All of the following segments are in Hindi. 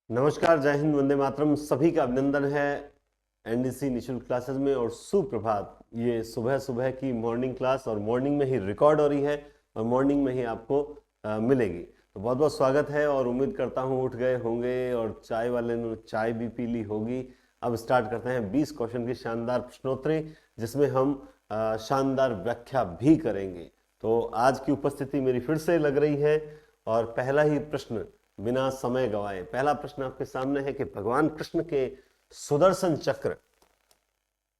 नमस्कार, जय हिंद, वंदे मातरम। सभी का अभिनंदन है एनडीसी निशुल्क क्लासेस में और सुप्रभात। ये सुबह सुबह की मॉर्निंग क्लास और मॉर्निंग में ही रिकॉर्ड हो रही है और मॉर्निंग में ही आपको मिलेगी। तो बहुत बहुत स्वागत है और उम्मीद करता हूँ उठ गए होंगे और चाय वाले ने चाय भी पी ली होगी। अब स्टार्ट करते हैं 20 क्वेश्चन की शानदार प्रश्नोत्तरी, जिसमें हम शानदार व्याख्या भी करेंगे। तो आज की उपस्थिति मेरी फिर से लग रही है और पहला ही प्रश्न बिना समय गवाए, पहला प्रश्न आपके सामने है कि भगवान कृष्ण के सुदर्शन चक्र,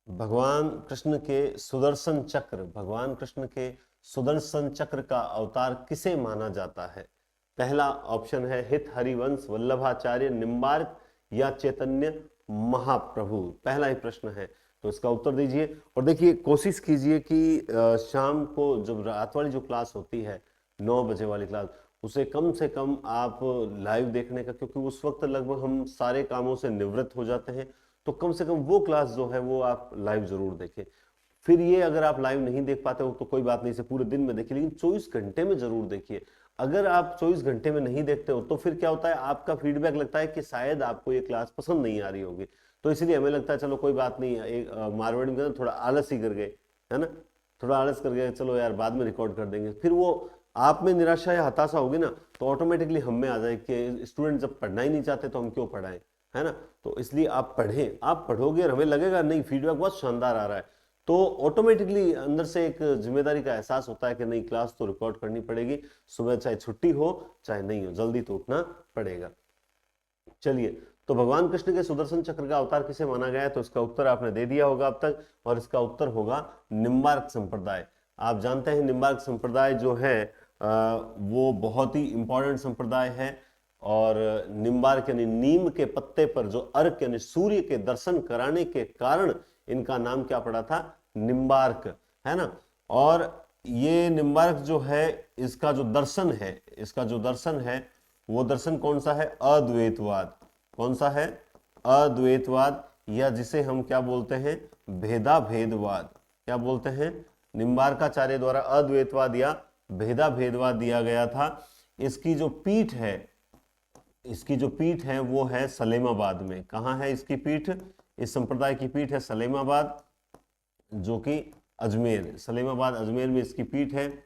भगवान कृष्ण के सुदर्शन चक्र, भगवान कृष्ण के सुदर्शन चक्र का अवतार किसे माना जाता है? पहला ऑप्शन है हित हरिवंश, वल्लभाचार्य, निम्बार्क या चैतन्य महाप्रभु। पहला ही प्रश्न है, तो इसका उत्तर दीजिए। और देखिए, कोशिश कीजिए कि शाम को जब रात वाली जो क्लास होती है 9 बजे वाली क्लास, उसे कम से कम आप लाइव देखने का, क्योंकि उस वक्त लगभग हम सारे कामों से निवृत्त हो जाते हैं। तो कम से कम वो क्लास जो है वो आप लाइव जरूर देखें। फिर ये अगर आप लाइव नहीं देख पाते हो तो कोई बात नहीं, इसे पूरे दिन में देखिए, लेकिन 24 घंटे में जरूर देखिए। अगर आप 24 घंटे में नहीं देखते हो तो फिर क्या होता है, आपका फीडबैक लगता है कि शायद आपको ये क्लास पसंद नहीं आ रही होगी। तो इसलिए हमें लगता है चलो कोई बात नहीं, एक मारवाड़ी में थोड़ा आलस ही कर गए, है ना, थोड़ा आलस कर गए, चलो यार बाद में रिकॉर्ड कर देंगे। फिर वो आप में निराशा या हताशा होगी ना, तो ऑटोमेटिकली हम में आ जाए कि स्टूडेंट जब पढ़ना ही नहीं चाहते तो हम क्यों पढ़ाएं, है ना। तो इसलिए आप पढ़ें, आप पढ़ोगे और हमें लगेगा नहीं फीडबैक बहुत शानदार आ रहा है, तो ऑटोमेटिकली अंदर से एक जिम्मेदारी का एहसास होता है कि नहीं, क्लास तो रिकॉर्ड करनी पड़ेगी। सुबह चाहे छुट्टी हो चाहे नहीं हो, जल्दी तो उठना पड़ेगा। चलिए, तो भगवान कृष्ण के सुदर्शन चक्र का अवतार किसे माना गया है? तो इसका उत्तर आपने दे दिया होगा अब तक, और इसका उत्तर होगा निम्बार्क संप्रदाय। आप जानते हैं निम्बार्क संप्रदाय जो है वो बहुत ही इंपॉर्टेंट संप्रदाय है। और निम्बार्क यानी नीम के पत्ते पर जो अर्क यानी सूर्य के दर्शन कराने के कारण इनका नाम क्या पड़ा था? निम्बार्क, है ना। और ये निम्बार्क जो है, इसका जो दर्शन है, इसका जो दर्शन है वो दर्शन कौन सा है? अद्वैतवाद। कौन सा है? अद्वैतवाद, या जिसे हम क्या बोलते हैं? भेदा भेदवाद। क्या बोलते हैं? निम्बार्काचार्य द्वारा अद्वैतवाद या भेदा भेदवाद दिया गया था। इसकी जो पीठ है, इसकी जो पीठ है वो है सलेमाबाद में। कहाँ है इसकी पीठ? इस संप्रदाय की पीठ है सलेमाबाद, जो कि अजमेर, सलेमाबाद अजमेर में इसकी पीठ है।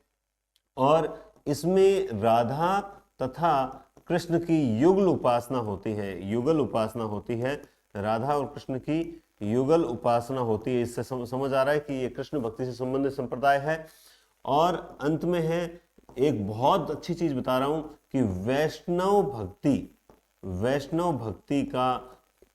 और इसमें राधा तथा कृष्ण की युगल उपासना होती है, युगल उपासना होती है, राधा और कृष्ण की युगल उपासना होती है। इससे समझ आ रहा है कि ये कृष्ण भक्ति से संबंधित संप्रदाय है। और अंत में है एक बहुत अच्छी चीज बता रहा हूं कि वैष्णव भक्ति, वैष्णव भक्ति का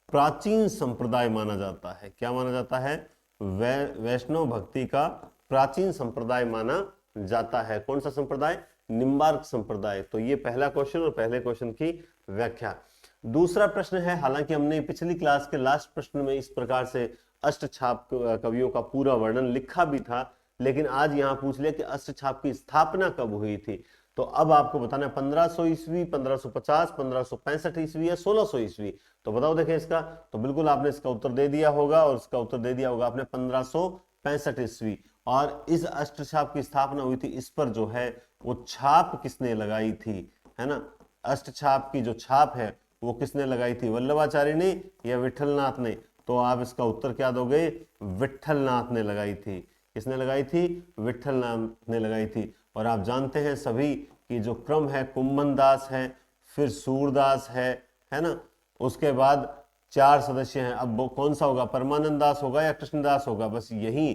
प्राचीन संप्रदाय माना जाता है। क्या माना जाता है? वैष्णव भक्ति का प्राचीन संप्रदाय माना जाता है। कौन सा संप्रदाय? निम्बार्क संप्रदाय। तो ये पहला क्वेश्चन और पहले क्वेश्चन की व्याख्या। दूसरा प्रश्न है, हालांकि हमने पिछली क्लास के लास्ट प्रश्न में इस प्रकार से अष्टछाप कवियों का पूरा वर्णन लिखा भी था, लेकिन आज यहां पूछ लिया कि अष्टछाप की स्थापना कब हुई थी। तो अब आपको बताना है 1500 ईस्वी, 1550, 1565 ईस्वी या 1600 ईस्वी। तो बताओ देखें इसका। तो बिल्कुल आपने इसका उत्तर दे दिया होगा, और इसका उत्तर दे दिया होगा आपने 1565 ईस्वी। और इस अष्टछाप की स्थापना हुई थी, इस पर जो है वो छाप किसने लगाई थी, है ना। अष्टछाप की जो छाप है वो किसने लगाई थी? वल्लभाचार्य ने या विठलनाथ ने? तो आप इसका उत्तर क्या दोगे? विठलनाथ ने लगाई थी। किसने लगाई थी? विठलनाथ ने लगाई थी। और आप जानते हैं सभी कि जो क्रम है, कुंभन दास है, फिर सूरदास है ना, उसके बाद 4 सदस्य हैं। अब वो कौन सा होगा? परमानंद दास होगा या कृष्णदास होगा? बस यही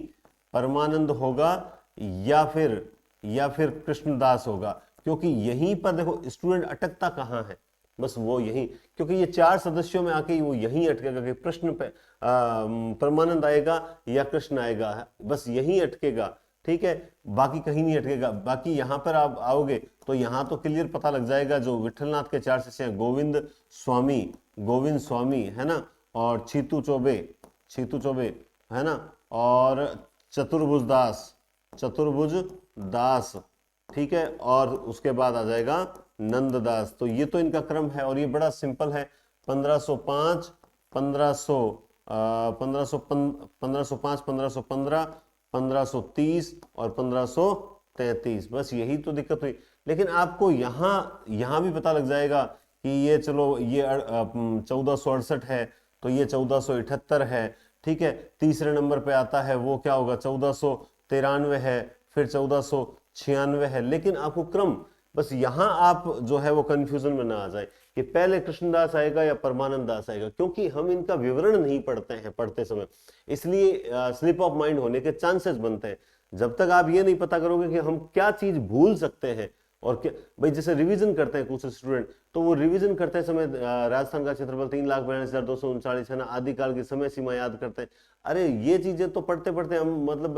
परमानंद होगा या फिर कृष्णदास होगा, क्योंकि यहीं पर देखो स्टूडेंट अटकता कहां है, बस वो यही, क्योंकि ये 4 सदस्यों में आके वो यहीं अटकेगा कि प्रश्न पे परमानंद आएगा या कृष्ण आएगा, बस यहीं अटकेगा। ठीक है, बाकी कहीं नहीं अटकेगा। बाकी यहां पर आप आओगे तो यहां तो क्लियर पता लग जाएगा। जो विठलनाथ के 4 शिष्य हैं, गोविंद स्वामी है ना, और छीतू चौबे है ना, और चतुर्भुज दास, ठीक है, और उसके बाद आ जाएगा नंददास। तो ये तो इनका क्रम है और ये बड़ा सिंपल है। 1505, 1505, 1515, 1530 और 1533, बस यही तो दिक्कत हुई। लेकिन आपको यहां भी पता लग जाएगा कि ये चलो ये 1468 है तो ये 1478 है, ठीक है। तीसरे नंबर पे आता है वो क्या होगा, 1493 है, फिर 1496 है। लेकिन आपको क्रम, बस यहां आप जो है वो कंफ्यूजन में ना आ जाए कि पहले कृष्णदास आएगा या परमानंद दास आएगा, क्योंकि हम इनका विवरण नहीं पढ़ते हैं पढ़ते समय, इसलिए स्लिप ऑफ माइंड होने के चांसेस बनते हैं। जब तक आप ये नहीं पता करोगे कि हम क्या चीज भूल सकते हैं और क्या, भाई जैसे रिवीजन करते हैं कुछ स्टूडेंट, तो वो रिवीजन करते समय राजस्थान का क्षेत्रफल 3,42,239 है ना, आदिकाल की समय सीमा याद करते हैं। अरे ये चीजें तो पढ़ते पढ़ते हम मतलब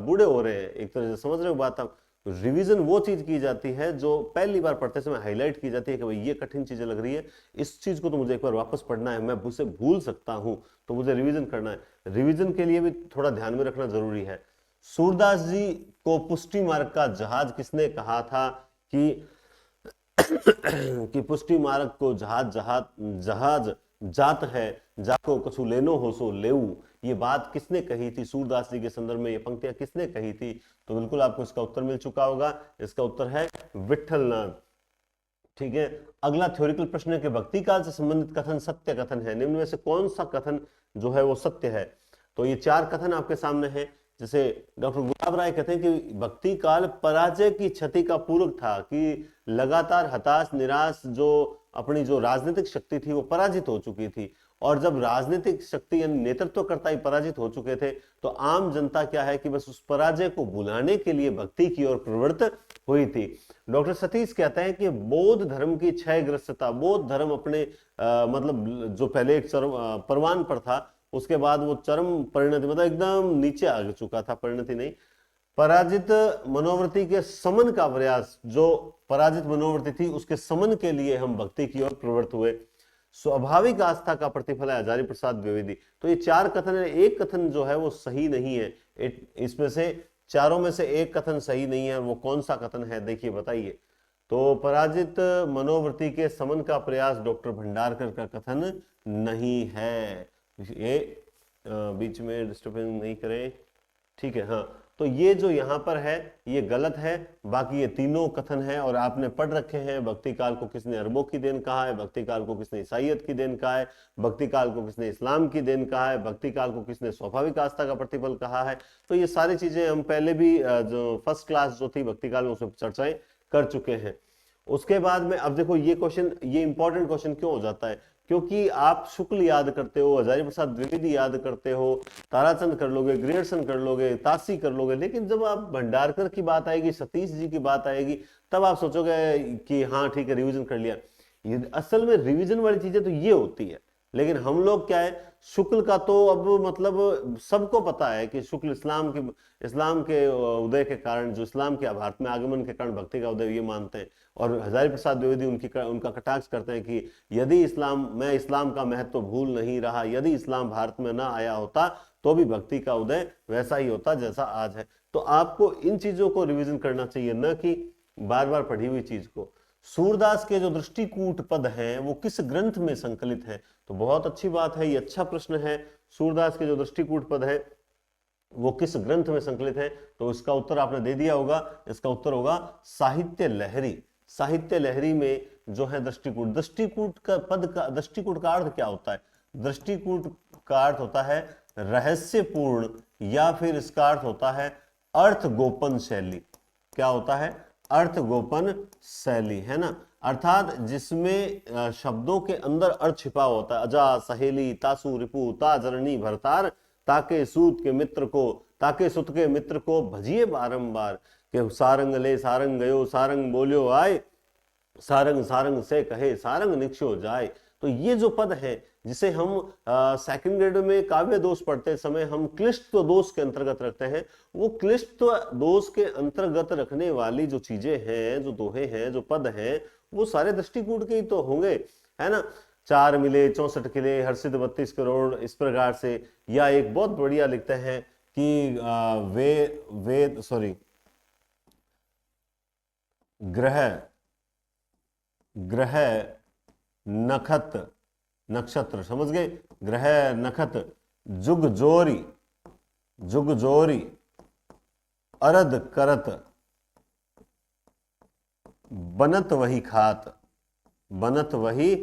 बूढ़े हो रहे हैं एक तरह से, समझ रहे हो बात आप। रिवीजन वो चीज की जाती है जो पहली बार पढ़ते समय हाईलाइट की जाती है कि भाई ये कठिन चीजें लग रही है, इस चीज को तो मुझे एक बार वापस पढ़ना है, मैं उसे भूल सकता हूं, तो मुझे रिवीजन करना है। रिवीजन के लिए भी थोड़ा ध्यान में रखना जरूरी है। सूरदास जी को पुष्टि मार्ग का जहाज किसने कहा था कि कि पुष्टि मार्ग को जहाज जहाज जहाज जात है, जाको कछु लेनो हो सो लेऊ, ये बात किसने कही थी सूरदास जी के संदर्भ में, ये पंक्तियां किसने कही थी? तो बिल्कुल आपको इसका उत्तर मिल चुका होगा, इसका उत्तर है विठलनाथ। ठीक है, अगला थ्योरिकल प्रश्न है कि भक्ति काल से संबंधित कथन सत्य कथन है, निम्न में से कौन सा कथन जो है वो सत्य है? तो ये चार कथन आपके सामने है। जैसे डॉक्टर गुलाब राय कहते हैं कि भक्ति काल पराजय की क्षति का पूरक था, कि लगातार हताश निराश जो अपनी जो राजनीतिक शक्ति थी वो पराजित हो चुकी थी, और जब राजनीतिक शक्ति यानी नेतृत्वकर्ता ही पराजित हो चुके थे तो आम जनता क्या है कि बस उस पराजय को भुलाने के लिए भक्ति की ओर प्रवृत्त हुई थी। डॉक्टर सतीश कहते हैं कि बौद्ध धर्म की क्षयग्रस्तता, बौद्ध धर्म अपने मतलब जो पहले एक चरम परवान पर था, उसके बाद वो चरम परिणति मतलब एकदम नीचे आ चुका था, परिणति नहीं, पराजित मनोवृत्ति के समन का प्रयास, जो पराजित मनोवृत्ति थी उसके समन के लिए हम भक्ति की ओर प्रवृत्त हुए। स्वाभाविक आस्था का प्रतिफल है हजारी प्रसाद द्विवेदी। तो ये चार कथन है, एक कथन जो है वो सही नहीं है, इसमें से चारों में से एक कथन सही नहीं है, वो कौन सा कथन है देखिए बताइए। तो पराजित मनोवृत्ति के समन का प्रयास डॉक्टर भंडारकर का कथन नहीं है। ये बीच में डिस्टर्बेंस नहीं करें, ठीक है। हाँ, तो ये जो यहां पर है ये गलत है, बाकी ये तीनों कथन है और आपने पढ़ रखे हैं। भक्ति काल को किसने अरबों की देन कहा है, भक्ति काल को किसने ईसाइयत की देन कहा है, भक्ति काल को किसने इस्लाम की देन कहा है, भक्ति काल को किसने स्वाभाविक आस्था का प्रतिफल कहा है। तो ये सारी चीजें हम पहले भी जो फर्स्ट क्लास जो थी भक्ति काल में उसमें चर्चाएं कर चुके हैं। उसके बाद में अब देखो ये क्वेश्चन, ये इंपॉर्टेंट क्वेश्चन क्यों हो जाता है, क्योंकि आप शुक्ल याद करते हो, हजारी प्रसाद द्विवेदी याद करते हो, ताराचंद कर लोगे, ग्रियर्सन कर लोगे, तासी कर लोगे, लेकिन जब आप भंडारकर की बात आएगी, सतीश जी की बात आएगी, तब आप सोचोगे कि हाँ ठीक है रिवीजन कर लिया। ये असल में रिवीजन वाली चीजें तो ये होती है, लेकिन हम लोग क्या है, शुक्ल का तो अब मतलब सबको पता है कि शुक्ल इस्लाम के उदय के कारण, जो इस्लाम के भारत में आगमन के कारण भक्ति का उदय, ये मानते हैं। और हजारी प्रसाद द्विवेदी उनका कटाक्ष करते हैं कि यदि मैं इस्लाम का महत्व भूल नहीं रहा, यदि इस्लाम भारत में ना आया होता तो भी भक्ति का उदय वैसा ही होता जैसा आज है। तो आपको इन चीजों को रिवीजन करना चाहिए, न कि बार बार पढ़ी हुई चीज को। सूरदास के जो दृष्टिकूट पद हैं वो किस ग्रंथ में संकलित है? तो बहुत अच्छी बात है, ये अच्छा प्रश्न है। सूरदास के जो दृष्टिकूट पद है वो किस ग्रंथ में संकलित है? तो इसका उत्तर आपने दे दिया होगा, इसका उत्तर होगा साहित्य लहरी। साहित्य लहरी में जो है दृष्टिकूट का पद का, दृष्टिकूट का अर्थ क्या होता है? दृष्टिकूट का अर्थ होता है रहस्यपूर्ण, या फिर इसका अर्थ होता है अर्थ गोपन शैली। क्या होता है? अर्थ गोपन शैली, है ना, अर्थात जिसमें शब्दों के अंदर अर्थ छिपा होता है। अजा सहेली तासु रिपु ता जननी भरतार, ताके सूत के मित्र को, ताके सुत के मित्र को भजिए बारंबार, के सारंग ले सारंग गयो, सारंग बोलियो आए, सारंग सारंग से कहे सारंग निक्षो जाए। तो ये जो पद है जिसे हम सेकंड ग्रेड में काव्य दोष पढ़ते समय हम क्लिष्ट दोष के अंतर्गत रखते हैं, वो क्लिष्ट दोष के अंतर्गत रखने वाली जो चीजें हैं, जो दोहे हैं, जो पद हैं, वो सारे दृष्टिकूट के ही तो होंगे, है ना। 4 मिले 64 किले हर्षित 32 करोड़, इस प्रकार से। या एक बहुत बढ़िया लिखते हैं कि ग्रह नखत नक्षत्र, समझ गए, ग्रह नखत जुग जोरी अरद करत बनत वही खात, बनत वही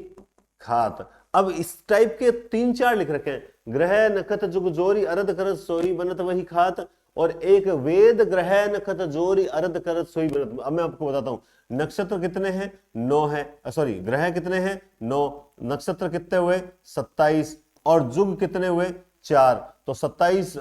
खात। अब इस टाइप के 3-4 लिख रखे हैं, ग्रह नखत जुग जोरी अरद करत सोई बनत वही खात, और एक वेद ग्रह नखत जोरी अरद करत सोई बनत। अब मैं आपको बताता हूं, नक्षत्र कितने हैं, 9 है, सॉरी ग्रह कितने हैं, 9, नक्षत्र कितने हुए, 27, और जुग कितने हुए, 4, तो 27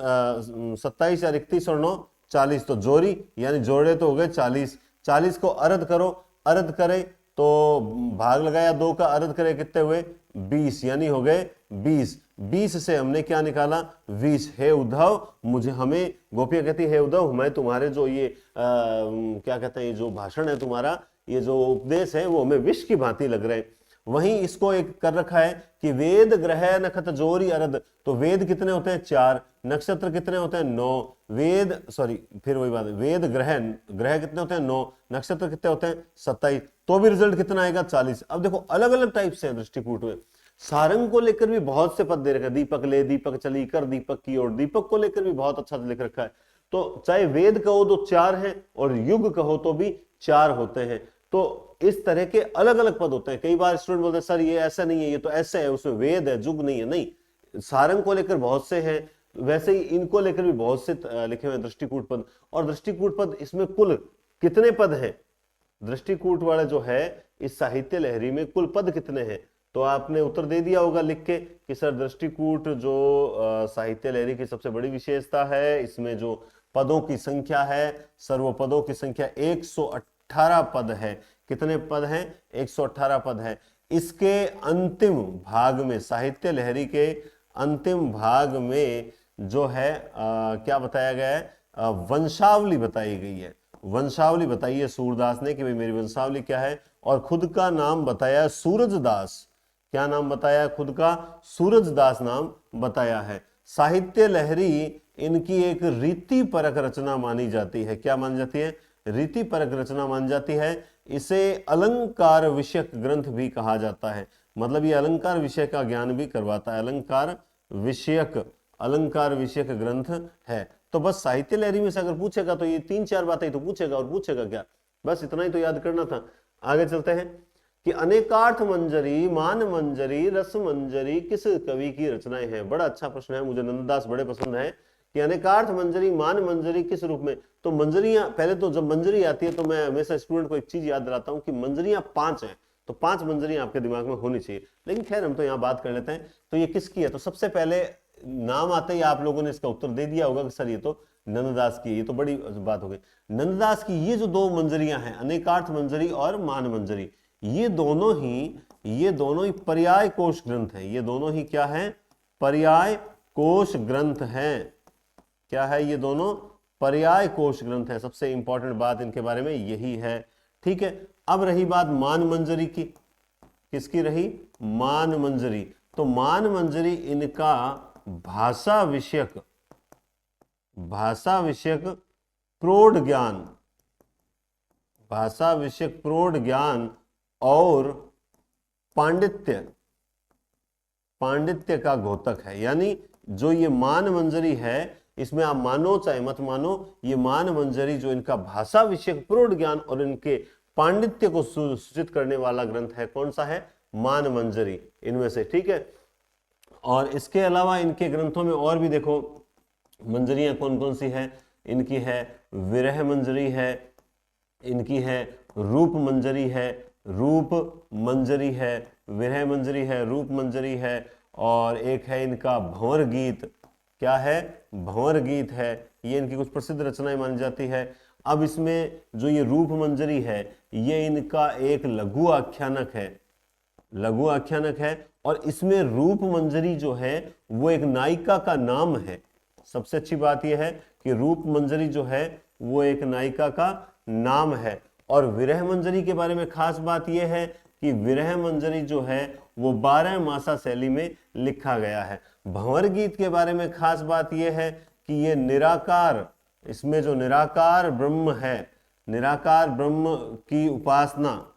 27 और 31 और 9 40, तो जोरी यानी जोड़े तो हो गए 40, 40 को अरद करो, अरद करे तो भाग लगाया 2 का, अरद करे कितने हुए, 20, यानी हो गए 20, 20 से हमने क्या निकाला, 20। हे उद्धव, मुझे, हमें गोपियां कहती है, हे उद्धव हमें तुम्हारे जो ये क्या कहते हैं, ये जो भाषण है तुम्हारा, ये जो उपदेश है वो हमें विष की भांति लग रहे हैं। वहीं इसको एक कर रखा है कि वेद ग्रह नखत जोरी अरद, तो वेद कितने होते हैं, 4, नक्षत्र कितने होते हैं, 9, वेद सॉरी फिर वही बात है, वेद ग्रह ग्रह कितने होते हैं, 9, नक्षत्र कितने होते हैं, 27, तो भी रिजल्ट कितना आएगा, 40। अब देखो अलग अलग टाइप से दृष्टिकूट में, सारंग को लेकर भी बहुत से पद दे रखा है, दीपक ले दीपक चली कर दीपक की ओर, दीपक को लेकर भी बहुत अच्छा लिख रखा है। तो चाहे वेद कहो तो 4 है, और युग कहो तो भी 4 होते हैं। तो इस तरह के अलग अलग पद होते हैं। कई बार स्टूडेंट बोलते हैं सर ये ऐसा नहीं है, ये तो ऐसे है, उसमें वेद है जुग नहीं है। नहीं, सारंग को लेकर बहुत से हैं, वैसे ही इनको लेकर भी बहुत से लिखे हुए दृष्टिकूट पद। और दृष्टिकूट पद इसमें कुल कितने पद हैं, दृष्टिकूट वाले जो है इस साहित्य लहरी में कुल पद कितने हैं, तो आपने उत्तर दे दिया होगा लिख के कि सर दृष्टिकूट जो साहित्य लहरी की सबसे बड़ी विशेषता है, इसमें जो पदों की संख्या है, सर्वपदों की संख्या 118 पद है। कितने पद हैं, 118 पद है। इसके अंतिम भाग में, साहित्य लहरी के अंतिम भाग में जो है क्या बताया गया है, वंशावली बताई गई है। वंशावली बताई है सूरदास ने कि भाई मेरी वंशावली क्या है, और खुद का नाम बताया सूरजदास। क्या नाम बताया है खुद का, सूरजदास नाम बताया है। साहित्य लहरी इनकी एक रीति परक रचना मानी जाती है। क्या मानी जाती है, रीति परक रचना मानी जाती है। इसे अलंकार विषयक ग्रंथ भी कहा जाता है, मतलब ये अलंकार विषय का ज्ञान भी करवाता है, अलंकार विषयक ग्रंथ है। तो बस साहित्य लहरी में से अगर पूछेगा तो ये 3-4 बातें तो पूछेगा, और पूछेगा क्या, बस इतना ही तो याद करना था। आगे चलते हैं कि अनेकार्थ मंजरी, मान मंजरी, रस मंजरी किस कवि की रचनाएं हैं। बड़ा अच्छा प्रश्न है, मुझे नंददास बड़े पसंद है कि अनेकार्थ मंजरी, मान मंजरी किस रूप में। तो मंजरियां, पहले तो जब मंजरी आती है तो मैं हमेशा स्टूडेंट को एक चीज याद दिलाता हूं कि मंजरियां 5 हैं, तो 5 मंजरियां आपके दिमाग में होनी चाहिए। लेकिन खैर हम तो यहाँ बात कर लेते हैं। तो ये किसकी है, तो सबसे पहले नाम आते ही आप लोगों ने इसका उत्तर दे दिया होगा कि सर ये तो नंददास की, ये तो बड़ी बात हो गई। नंददास की ये जो 2 मंजरियां हैं, अनेकार्थ मंजरी और मान मंजरी, ये दोनों ही पर्याय कोश ग्रंथ हैं। ये दोनों ही क्या है, पर्याय कोश ग्रंथ हैं। क्या है, ये दोनों पर्याय कोश ग्रंथ है। सबसे इंपॉर्टेंट बात इनके बारे में यही है। ठीक है, अब रही बात मान मंजरी की, किसकी रही, मान मंजरी। तो मान मंजरी इनका भाषा विषयक प्रौढ़ ज्ञान और पांडित्य का घोतक है। यानी जो ये मान मंजरी है, इसमें आप मानो चाहे मत मानो, ये मान मंजरी जो इनका भाषा विषयक प्रौढ़ ज्ञान और इनके पांडित्य को सूचित करने वाला ग्रंथ है, कौन सा है, मान मंजरी इनमें से। ठीक है, और इसके अलावा इनके ग्रंथों में और भी देखो मंजरियां कौन कौन सी है। इनकी है विरह मंजरी है, इनकी है रूप मंजरी है, विरह मंजरी है, रूप मंजरी है, और एक है इनका भंवर गीत। क्या है, भंवर गीत है। ये इनकी कुछ प्रसिद्ध रचनाएं मानी जाती है। अब इसमें जो ये रूप मंजरी है, ये इनका एक लघु आख्यानक है, और इसमें रूप मंजरी जो है वो एक नायिका का नाम है। सबसे अच्छी बात यह है कि रूप मंजरी जो है वो एक नायिका का नाम है। और विरह मंजरी के बारे में खास बात यह है कि विरह मंजरी जो है वो 12 मासा शैली में लिखा गया है। भंवर गीत के बारे में खास बात यह है कि ये निराकार, इसमें जो निराकार ब्रह्म है, निराकार ब्रह्म की उपासना,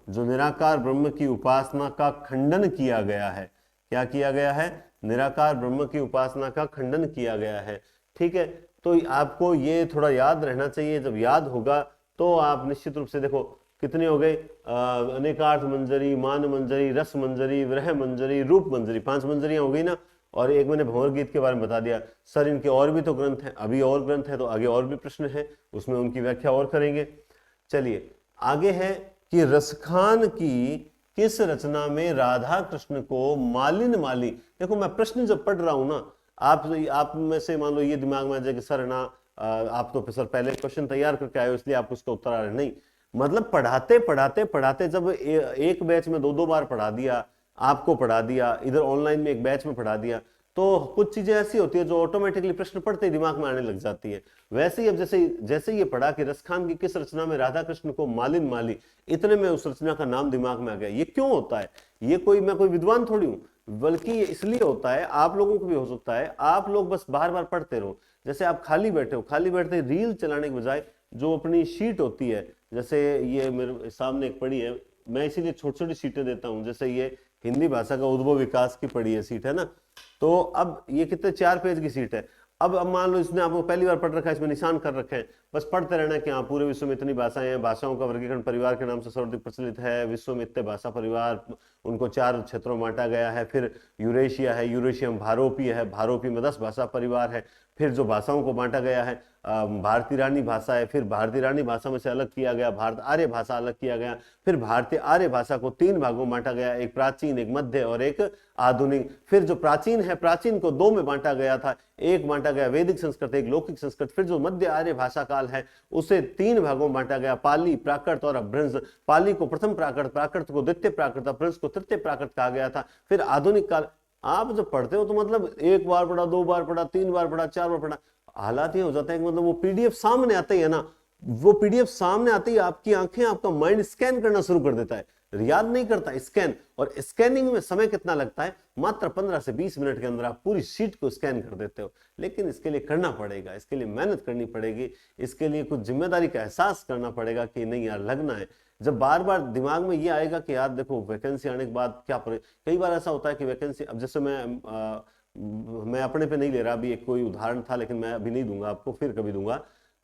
जो निराकार ब्रह्म की उपासना का खंडन किया गया है। क्या किया गया है, निराकार ब्रह्म की उपासना का खंडन किया गया है। ठीक है, तो आपको ये थोड़ा याद रहना चाहिए। जब याद होगा तो आप निश्चित रूप से, देखो कितने हो गए, अनेकार्थ मंजरी, मान मंजरी, रस मंजरी, विरह मंजरी, रूप मंजरी, 5 मंजरियां हो गई ना। और एक मैंने भंवर गीत के बारे में बता दिया। सर इनके और भी तो ग्रंथ हैं, अभी और ग्रंथ है तो आगे और भी प्रश्न है, उसमें उनकी व्याख्या और करेंगे। चलिए आगे है कि रसखान की किस रचना में राधा कृष्ण को मालिन माली। देखो मैं प्रश्न जब पढ़ रहा हूं ना, आप में से मान लो ये दिमाग में आ जाए कि सर ना आप तो सर पहले क्वेश्चन तैयार करके आए हो इसलिए आप उसका उत्तर आ रहे नहीं। मतलब पढ़ाते पढ़ाते पढ़ाते जब एक बैच में 2-2 बार पढ़ा दिया, आपको पढ़ा दिया, इधर ऑनलाइन में एक बैच में पढ़ा दिया, तो कुछ चीजें ऐसी होती है जो ऑटोमेटिकली प्रश्न पढ़ते ही दिमाग में आने लग जाती है। वैसे ही अब जैसे जैसे ये पढ़ा कि रसखान की किस रचना में राधा कृष्ण को मालिन माली, इतने में उस रचना का नाम दिमाग में आ गया। ये क्यों होता है? ये मैं कोई विद्वान थोड़ी हूं, बल्कि ये इसलिए होता है, आप लोगों को भी हो सकता है, आप लोग बस बार बार पढ़ते रहो। जैसे आप खाली बैठे हो, खाली बैठते रील चलाने के बजाय जो अपनी शीट होती है, जैसे ये मेरे सामने एक पड़ी है, मैं इसीलिए छोटी छोटी सीटें देता हूं। जैसे ये हिंदी भाषा का उद्भव विकास की पड़ी है सीट है ना, तो अब ये कितने 4 पेज की सीट है। अब मान लो इसने आपको पहली बार पढ़ रखा है, इसमें निशान कर रखे हैं, बस पढ़ते रहना है कि हाँ पूरे विश्व में इतनी भाषाएं हैं, भाषाओं का वर्गीकरण परिवार के नाम से सर्वाधिक प्रचलित है, विश्व में इतने भाषा परिवार, उनको 4 क्षेत्रों में बांटा गया है। फिर यूरेशिया है, यूरेशियम भारोपीय है, भारोपीय में 10 भाषा परिवार है। फिर जो भाषाओं को बांटा गया है, भारतीय रानी भाषा है, फिर भारतीय रानी भाषा में से अलग किया गया भारत आर्य भाषा अलग किया गया। फिर भारतीय आर्य भाषा को 3 भागों में बांटा गया, एक प्राचीन, एक मध्य और एक आधुनिक। फिर जो प्राचीन है, प्राचीन को 2 में बांटा गया था, एक बांटा गया वैदिक संस्कृत, एक लौकिक संस्कृत। फिर जो मध्य आर्य भाषा काल है उसे 3 भागों में बांटा गया, पाली, प्राकृत और अपभ्रंश। पाली को प्रथम प्राकृत, प्राकृत को द्वितीय प्राकृत, अपभ्रंश को तृतीय प्राकृत कहा गया था। फिर आधुनिक काल। आप जब पढ़ते हो तो मतलब 1 बार पढ़ा, 2 बार पढ़ा, 3 बार पढ़ा, 4 बार पढ़ा, हालात ये हो जाता है कि मतलब वो पीडीएफ सामने आते ही है ना, वो पीडीएफ सामने आते ही आपकी आंखें, आपका माइंड स्कैन करना शुरू कर देता है, याद नहीं करता, स्कैन। और स्कैनिंग में समय कितना लगता है? मात्र 15 से 20 मिनट के अंदर आप पूरी शीट को स्कैन कर देते हो। लेकिन इसके लिए करना पड़ेगा, इसके लिए मेहनत करनी पड़ेगी, इसके लिए कुछ जिम्मेदारी का एहसास करना पड़ेगा कि नहीं यार लगना है। जब बार बार दिमाग में ये आएगा कि यार देखो वैकेंसी आने के बाद क्या कई बार ऐसा होता है कि वैकेंसी, अब जैसे मैं अपने पे नहीं ले रहा, अभी एक कोई उदाहरण था लेकिन मैं अभी नहीं दूंगा आपको, फिर कभी दूंगा।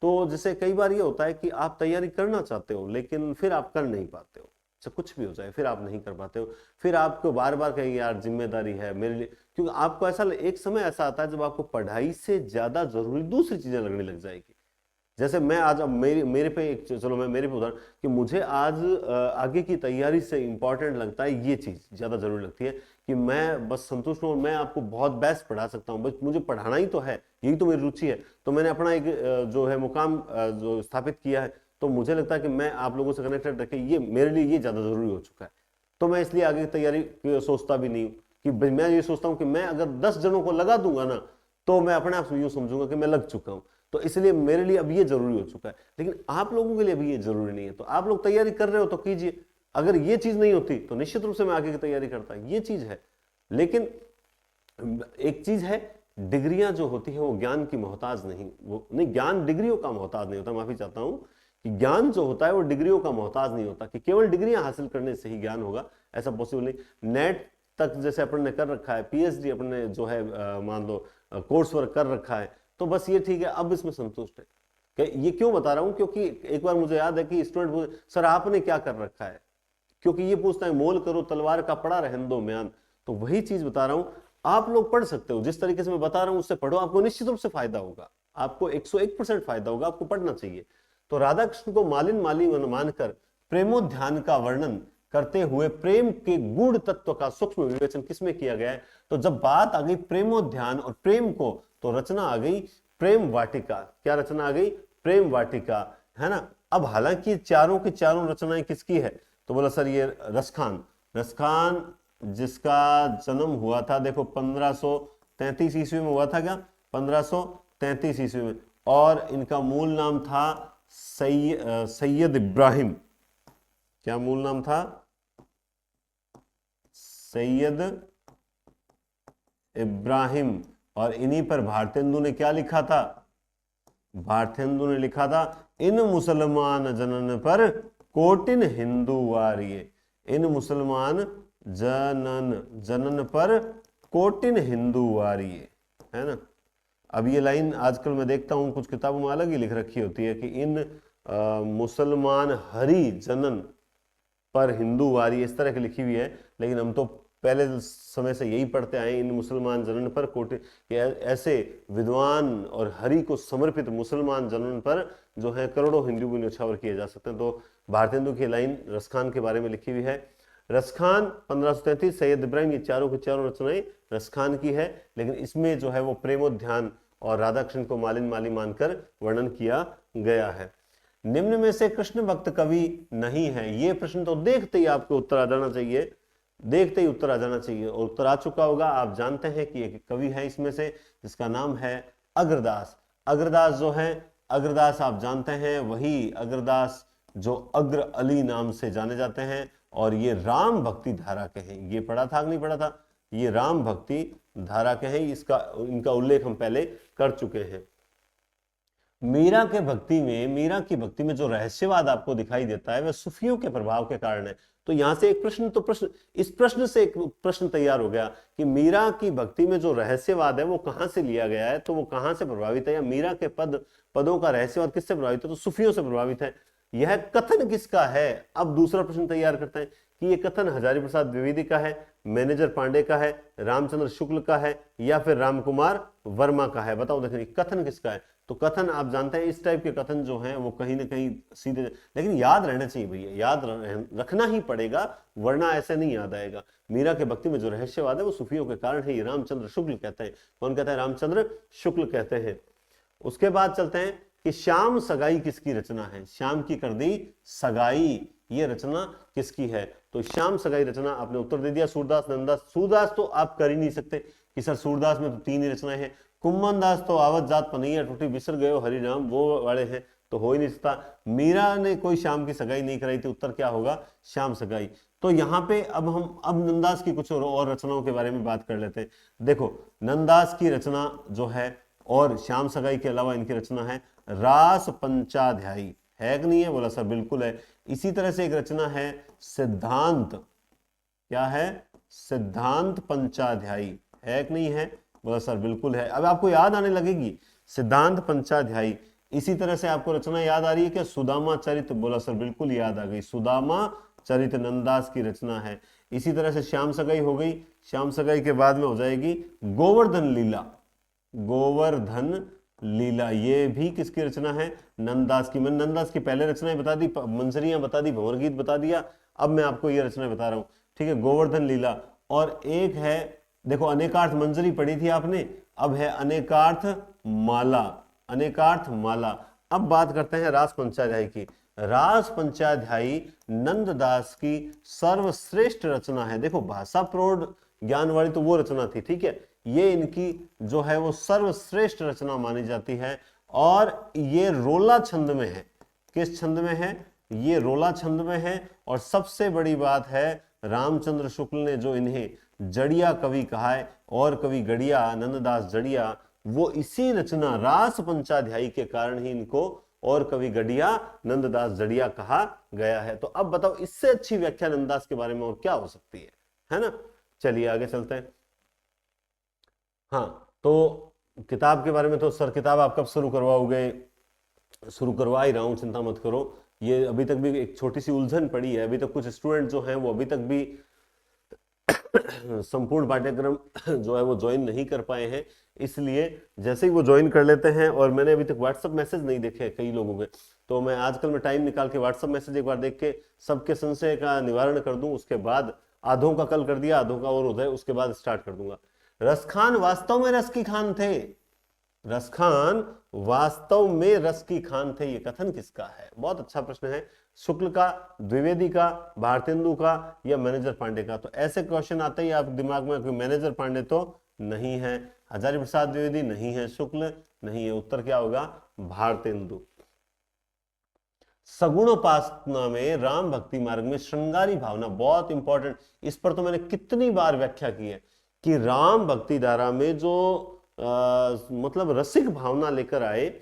तो जैसे कई बार ये होता है कि आप तैयारी करना चाहते हो लेकिन फिर आप कर नहीं पाते हो, चाहे कुछ भी हो जाए फिर आप नहीं कर पाते हो। फिर आपको बार बार कहेंगे यार जिम्मेदारी है मेरे लिए, क्योंकि आपको ऐसा एक समय ऐसा आता है जब आपको पढ़ाई से ज्यादा जरूरी दूसरी चीजें लगने लग जाएगी। जैसे मैं आज, अब मेरे पे एक, चलो मैं मेरे पे उदाहरण कि मुझे आज आगे की तैयारी से इंपॉर्टेंट लगता है, ये चीज ज्यादा जरूरी लगती है कि मैं बस संतुष्ट हूँ और मैं आपको बहुत बेस्ट पढ़ा सकता हूँ, बस मुझे पढ़ाना ही तो है, यही तो मेरी रुचि है। तो मैंने अपना एक जो है मुकाम जो स्थापित किया है, तो मुझे लगता है कि मैं आप लोगों से कनेक्टेड रखे, ये मेरे लिए ये ज्यादा जरूरी हो चुका है। तो मैं इसलिए आगे की तैयारी सोचता भी नहीं हूँ कि मैं ये सोचता हूँ कि मैं अगर 10 जनों को लगा दूंगा ना तो मैं अपने आप से यूं समझूंगा कि मैं लग चुका हूं। तो इसलिए मेरे लिए अब ये जरूरी हो चुका है, लेकिन आप लोगों के लिए अभी ये जरूरी नहीं है। तो आप लोग तैयारी कर रहे हो तो कीजिए, अगर ये चीज नहीं होती तो निश्चित रूप से मैं आगे की तैयारी करता, ये चीज है। लेकिन एक चीज है, डिग्रियां जो होती है वो ज्ञान की मोहताज नहीं, वो नहीं, ज्ञान डिग्रियों का मोहताज नहीं होता। माफी चाहता हूं कि ज्ञान जो होता है वो डिग्रियों का मोहताज नहीं होता कि केवल डिग्रियां हासिल करने से ही ज्ञान होगा, ऐसा पॉसिबल नहीं। नेट तक जैसे अपन ने कर रखा है, पीएचडी अपन ने जो है मान लो कोर्स वर्क कर रखा है, तो बस ये ठीक है, अब इसमें संतुष्ट है। ये क्यों बता रहा हूं? क्योंकि एक बार मुझे याद है कि स्टूडेंट पूछे सर आपने क्या कर रखा है, क्योंकि ये पूछता है मोल करो तलवार का पड़ा रहने दो म्यान। तो वही चीज बता रहा हूं, आप लोग पढ़ सकते हो, जिस तरीके से मैं बता रहा हूं उससे पढ़ो, आपको निश्चित रूप से फायदा होगा, आपको 101% फायदा होगा, आपको पढ़ना चाहिए। तो राधा कृष्ण को मालिन माली मानकर प्रेमोध्यान का वर्णन करते हुए प्रेम के गूढ़ तत्व का सूक्ष्म विवेचन किसमें किया गया है? तो जब बात आ गई प्रेमोध्यान और प्रेम को, तो रचना आ गई प्रेम वाटिका। क्या रचना आ गई? प्रेम वाटिका, है ना। अब हालांकि चारों की चारों रचनाएं किसकी है? तो बोला सर ये रसखान, रसखान जिसका जन्म हुआ था देखो 1533 ईस्वी में हुआ था। क्या 1533 ईस्वी में? और इनका मूल नाम था सैयद इब्राहिम। क्या मूल नाम था? सैयद इब्राहिम। और इन्हीं पर भारतेंदु ने क्या लिखा था? भारतेंदु ने लिखा था इन मुसलमान जनन पर कोटिन हिंदू वारिये। इन मुसलमान जनन पर कोटिन हिंदू वारिये, है ना। अब ये लाइन आजकल मैं देखता हूं कुछ किताबों में अलग ही लिख रखी होती है कि इन मुसलमान हरि जनन पर हिंदू वारी इस तरह की लिखी हुई है, लेकिन हम तो पहले समय से यही पढ़ते आए, इन मुसलमान जनन पर कोटि, ऐसे विद्वान और हरि को समर्पित मुसलमान जनन पर जो है करोड़ों हिंदू भी न्यौछावर किए जा सकते हैं। तो भारतेंदु की लाइन रसखान के बारे में लिखी हुई है। रसखान 1533, सैयद इब्राहिम, ये चारों की चारों रचनाएं रसखान की है, लेकिन इसमें जो है वो प्रेमोद्यान और राधा कृष्ण को मालिन माली मानकर वर्णन किया गया है। निम्न में से कृष्ण भक्त कवि नहीं है, ये प्रश्न तो देखते ही आपको उत्तर आ जाना चाहिए, देखते ही उत्तर आ जाना चाहिए, और उत्तर आ चुका होगा। आप जानते हैं कि एक कवि है इसमें से जिसका नाम है अग्रदास। अग्रदास जो है, अग्रदास आप जानते हैं वही अग्रदास जो अग्र अली नाम से जाने जाते हैं, और ये राम भक्ति धारा के हैं। ये पढ़ा था कि नहीं पढ़ा था? ये राम भक्ति धारा के हैं, इनका उल्लेख हम पहले कर चुके हैं। मीरा की भक्ति में जो रहस्यवाद आपको दिखाई देता है वह सूफियों के प्रभाव के कारण है। तो यहां से एक इस प्रश्न से एक प्रश्न तैयार हो गया कि मीरा की भक्ति में जो रहस्यवाद है वो कहां से लिया गया है, तो वो कहां से प्रभावित है, या मीरा के पदों का रहस्यवाद किससे प्रभावित है? तो सूफियों से प्रभावित है। यह कथन किसका है? अब दूसरा प्रश्न तैयार करते हैं कि यह कथन हजारी प्रसाद द्विवेदी का है, मैनेजर पांडे का है, रामचंद्र शुक्ल का है, या फिर रामकुमार वर्मा का है? बताओ, देखिए कथन किसका है। तो कथन आप जानते हैं इस टाइप के कथन जो हैं वो कहीं ना कहीं सीधे, लेकिन याद रहना चाहिए भैया, याद रखना ही पड़ेगा, वरना ऐसे नहीं याद आएगा। मीरा के भक्ति में जो रहस्यवाद है वो सूफियों के कारण है, ये रामचंद्र शुक्ल कहते हैं। कौन कहता है? रामचंद्र शुक्ल कहते हैं। उसके बाद चलते हैं कि श्याम सगाई किसकी रचना है? श्याम की कर दी सगाई, ये रचना किसकी है? तो श्याम सगाई रचना आपने उत्तर दे दिया सूरदास नंददास। सूरदास तो आप कर ही नहीं सकते कि सर सूरदास में तो 3 ही रचनाएं हैं। कुम्मन दास तो आवत जात पनैया टूटी बिसर गयो हरि नाम, वो वाले हैं, तो हो ही नहीं सकता। मीरा ने कोई श्याम की सगाई नहीं कराई थी, उत्तर क्या होगा? श्याम सगाई। तो यहाँ पे अब नंददास की कुछ और रचनाओं के बारे में बात कर लेते हैं। देखो नंददास की रचना जो है और श्याम सगाई के अलावा इनकी रचना है रास पंचाध्यायी, है कि नहीं है? बोला सर बिल्कुल है। इसी तरह से एक रचना है सिद्धांत, क्या है? सिद्धांत पंचाध्यायी, है कि नहीं है? बोला सर बिल्कुल है। अब आपको याद आने लगेगी सिद्धांत पंचाध्यायी। इसी तरह से आपको रचना याद आ रही है क्या? सुदामा चरित, बोला सर बिल्कुल याद आ गई, सुदामा चरित नंददास की रचना है। इसी तरह से श्याम सगाई हो गई। श्याम सगाई के बाद में हो जाएगी गोवर्धन लीला, गोवर्धन लीला, ये भी किसकी रचना है? नंददास की। मैंने नंददास की पहले रचनाएं बता दी, मंजरियां बता दी, भंवर गीत बता दिया, अब मैं आपको ये रचना बता रहा हूं, ठीक है? गोवर्धन लीला। और एक है, देखो अनेकार्थ मंजरी पढ़ी थी आपने, अब है अनेकार्थ माला, अनेकार्थ माला। अब बात करते हैं रास पंचाध्यायी की। रास पंचाध्यायी नंददास की सर्वश्रेष्ठ रचना है। देखो भाषा प्रौढ़ ज्ञान वाली तो वो रचना थी, ठीक है, ये इनकी जो है वो सर्वश्रेष्ठ रचना मानी जाती है, और ये रोला छंद में है। किस छंद में है? ये रोला छंद में है। और सबसे बड़ी बात है रामचंद्र शुक्ल ने जो इन्हें जड़िया कवि कहा है, और कवि गड़िया, नंददास जड़िया, वो इसी रचना रास पंचाध्यायी के कारण ही इनको और कवि गड़िया, नंददास जड़िया कहा गया है। तो अब बताओ इससे अच्छी व्याख्या नंददास के बारे में और क्या हो सकती है ना? चलिए आगे चलते हैं। हाँ, तो किताब के बारे में तो सर किताब आप कब शुरू करवाओगे? शुरू करवा ही रहा हूं, चिंता मत करो। ये अभी तक भी एक छोटी सी उलझन पड़ी है, अभी तक कुछ स्टूडेंट जो हैं वो अभी तक भी संपूर्ण पाठ्यक्रम जो है वो ज्वाइन नहीं कर पाए हैं, इसलिए जैसे ही वो ज्वाइन कर लेते हैं, और मैंने अभी तक व्हाट्सएप मैसेज नहीं देखे कई लोगों के, तो मैं आजकल में टाइम निकाल के व्हाट्सएप मैसेज एक बार देख के सबके संशय का निवारण कर दूं, उसके बाद आधों का कल कर दिया, आधों का और उदय, उसके बाद स्टार्ट कर दूंगा। रसखान वास्तव में रस की खान थे, रसखान वास्तव में रस की खान थे, ये कथन किसका है? बहुत अच्छा प्रश्न है। शुक्ल का, द्विवेदी का, भारतेंदु का, या मैनेजर पांडे का? तो ऐसे क्वेश्चन आते ही आप दिमाग में कि मैनेजर पांडे तो नहीं है, हजारी प्रसाद द्विवेदी नहीं है, शुक्ल नहीं है, उत्तर क्या होगा? भारतेंदु। सगुणोपासना में राम भक्ति मार्ग में श्रृंगारी भावना, बहुत इंपॉर्टेंट, इस पर तो मैंने कितनी बार व्याख्या की है कि राम भक्ति धारा में जो मतलब रसिक भावना लेकर आए,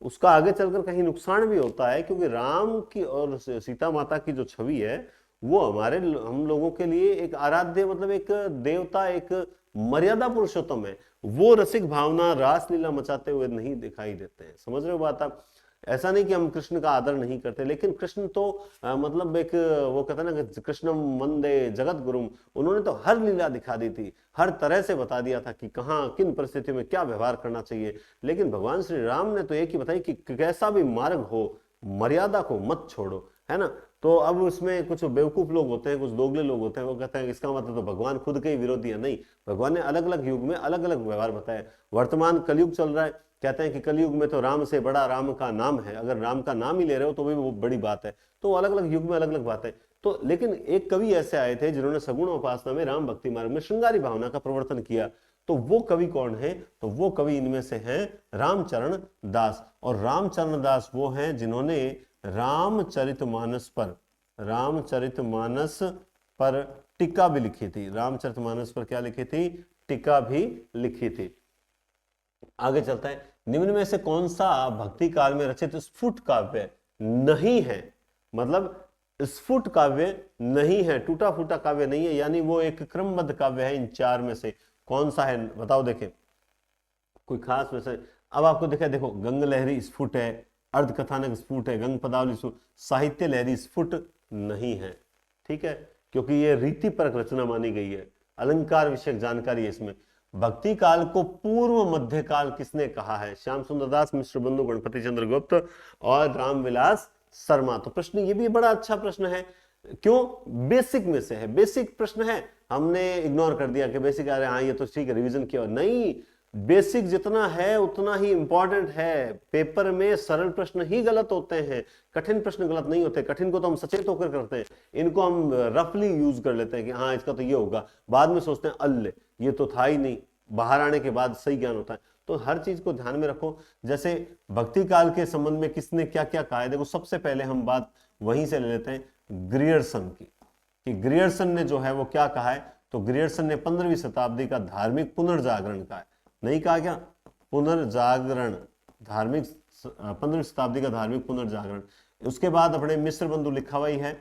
उसका आगे चलकर कहीं नुकसान भी होता है, क्योंकि राम की और सीता माता की जो छवि है वो हम लोगों के लिए एक आराध्य, मतलब एक देवता, एक मर्यादा पुरुषोत्तम है। वो रसिक भावना रासलीला मचाते हुए नहीं दिखाई देते हैं, समझ रहे हो बात आप? ऐसा नहीं कि हम कृष्ण का आदर नहीं करते, लेकिन कृष्ण तो मतलब एक वो कहते हैं ना कि कृष्णम वंदे जगत गुरुम, उन्होंने तो हर लीला दिखा दी थी, हर तरह से बता दिया था कि कहाँ किन परिस्थितियों में क्या व्यवहार करना चाहिए। लेकिन भगवान श्री राम ने तो एक ही बताई कि कैसा भी मार्ग हो मर्यादा को मत छोड़ो, है ना। तो अब उसमें कुछ बेवकूफ लोग होते हैं, कुछ दोगले लोग होते हैं, वो कहते हैं इसका मतलब तो भगवान खुद के ही विरोधी है। नहीं, भगवान ने अलग अलग युग में अलग अलग व्यवहार बताया। वर्तमान कलयुग चल रहा है, कहते हैं कि कलयुग में तो राम से बड़ा राम का नाम है, अगर राम का नाम ही ले रहे हो तो भी वो बड़ी बात है। तो अलग अलग युग में अलग अलग बात है। तो लेकिन एक कवि ऐसे आए थे जिन्होंने सगुण उपासना में राम भक्ति मार्ग में श्रृंगारी भावना का प्रवर्तन किया। तो वो कवि कौन है? तो वो कवि इनमें से हैं रामचरण दास। और रामचरण दास वो हैं जिन्होंने रामचरितमानस पर टीका भी लिखी थी। रामचरितमानस पर क्या लिखी थी? टीका भी लिखी थी। आगे चलता है, निम्न में से कौन सा भक्ति काल में रचित स्फुट काव्य नहीं है? मतलब स्फुट काव्य नहीं है, टूटा फूटा काव्य नहीं है, यानी वो एक क्रमबद्ध काव्य है। इन चार में से कौन सा है बताओ। देखें कोई खास में से अब आपको देखा, देखो गंग लहरी स्फुट है, अर्ध कथानक स्फुट है, गंग पदावली स्फुट, साहित्य लहरी स्फुट नहीं है। ठीक है, क्योंकि ये रीति परक रचना मानी गई है, अलंकार विषयक जानकारी है इसमें। भक्ति काल को पूर्व मध्य काल किसने कहा है? श्याम सुंदर दास, मिश्र बंधु, गणपति चंद्र गुप्त और रामविलास शर्मा। तो प्रश्न ये भी बड़ा अच्छा प्रश्न है। क्यों? बेसिक में से है, बेसिक प्रश्न है। हमने इग्नोर कर दिया कि बेसिक आ रहे, हाँ ये तो ठीक है रिवीजन किया, नहीं, बेसिक जितना है उतना ही इंपॉर्टेंट है। पेपर में सरल प्रश्न ही गलत होते हैं, कठिन प्रश्न गलत नहीं होते। कठिन को तो हम सचेत होकर करते हैं, इनको हम रफली यूज कर लेते हैं कि हाँ इसका तो ये होगा, बाद में सोचते हैं अल्ले ये तो था ही नहीं, बाहर आने के बाद सही ज्ञान होता है। तो हर चीज को ध्यान में रखो। जैसे भक्ति काल के संबंध में किसने क्या क्या कहा है, देखो सबसे पहले हम बात वहीं से ले लेते हैं ग्रियर्सन की, कि ग्रियर्सन ने जो है वो क्या कहा है। तो ग्रियर्सन ने 15वीं शताब्दी का धार्मिक पुनर्जागरण कहा है। नहीं कहा क्या? पुनर्जागरण, धार्मिक 15वीं शताब्दी का धार्मिक पुनर्जागरण। उसके बाद अपने मिश्र बंधु लिखा हुआ ही है।